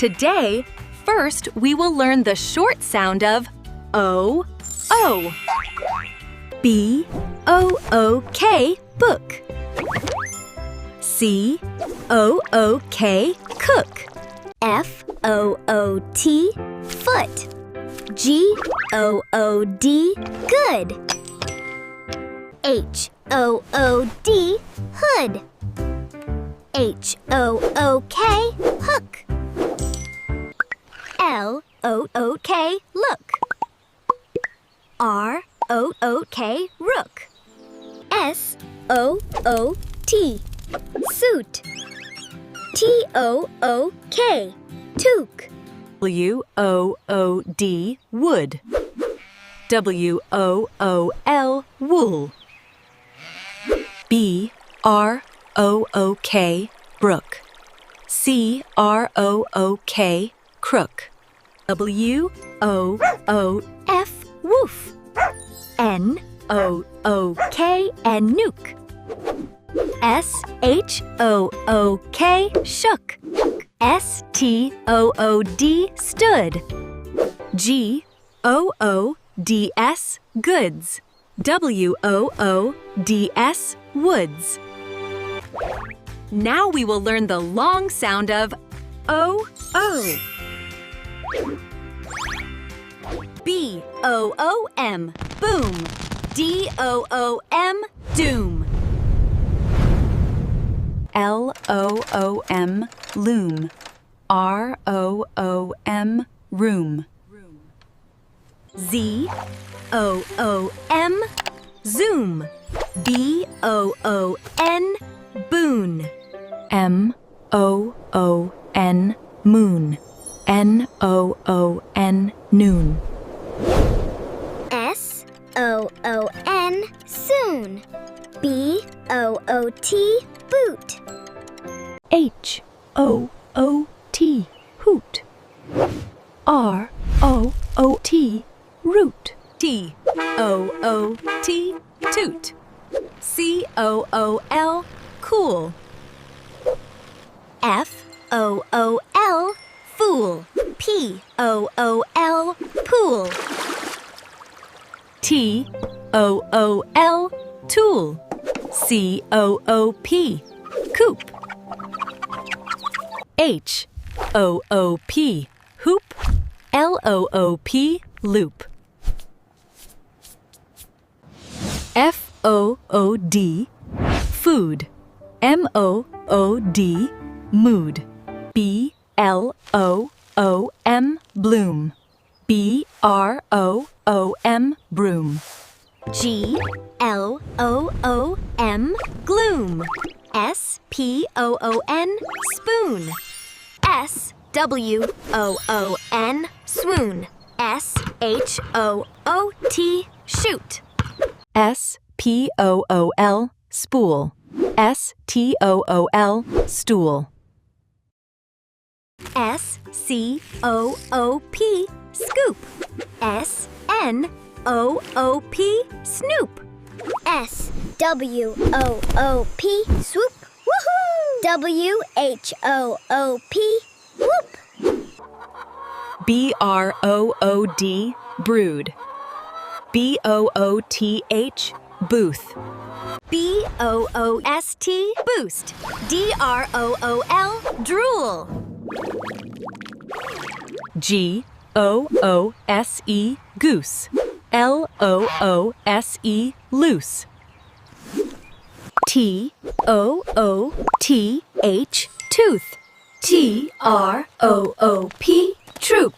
Today, first we will learn the short sound of O, O. B-O-O-K, book. C-O-O-K, cook. F-O-O-T, foot. G-O-O-D, good. H-O-O-D, hood. H-O-O-K, hook. L-O-O-K, look. R-O-O-K, rook. S-O-O-T, suit. T-O-O-K, toque. W-O-O-D, wood. W-O-O-L, wool. B-R-O-O-K, brook. C-R-O-O-K, crook. W-O-O-F, woof. N-O-O-K, and nuke. S-H-O-O-K, shook. S-T-O-O-D, stood. G-O-O-D-S, goods. W-O-O-D-S, woods. Now we will learn the long sound of O-O. B-O-O-M, boom. D-O-O-M, doom. L-O-O-M, loom. R-O-O-M, room. Z-O-O-M, zoom. B-O-O-N, boon. M-O-O-N, moon. N-O-O-N, noon. S-O-O-N, soon. B-O-O-T, boot. H-O-O-T, hoot. R-O-O-T, root. T-O-O-T, toot. C-O-O-L, cool. F-O-O-L, fool. P-O-O-L, pool. T-O-O-L, tool. C-O-O-P, coop. H-O-O-P, hoop. L-O-O-P, loop. F-O-O-D, food. M-O-O-D, mood. B-L-O-O-M, bloom. B-R-O-O-M, broom. G-L-O-O-M, gloom. S-P-O-O-N, spoon. S-W-O-O-N, swoon. S-H-O-O-T, shoot. S-P-O-O-L, spool. S-T-O-O-L, stool. S-C-O-O-P, scoop. S-N-O-O-P, snoop. S-W-O-O-P, swoop. Woohoo! W-H-O-O-P, whoop. B-R-O-O-D, brood. B-O-O-T-H, booth. B-O-O-S-T, boost. D-R-O-O-L, drool. G-O-O-S-E, goose. L-O-O-S-E, loose. T-O-O-T-H, tooth. T-R-O-O-P, troop.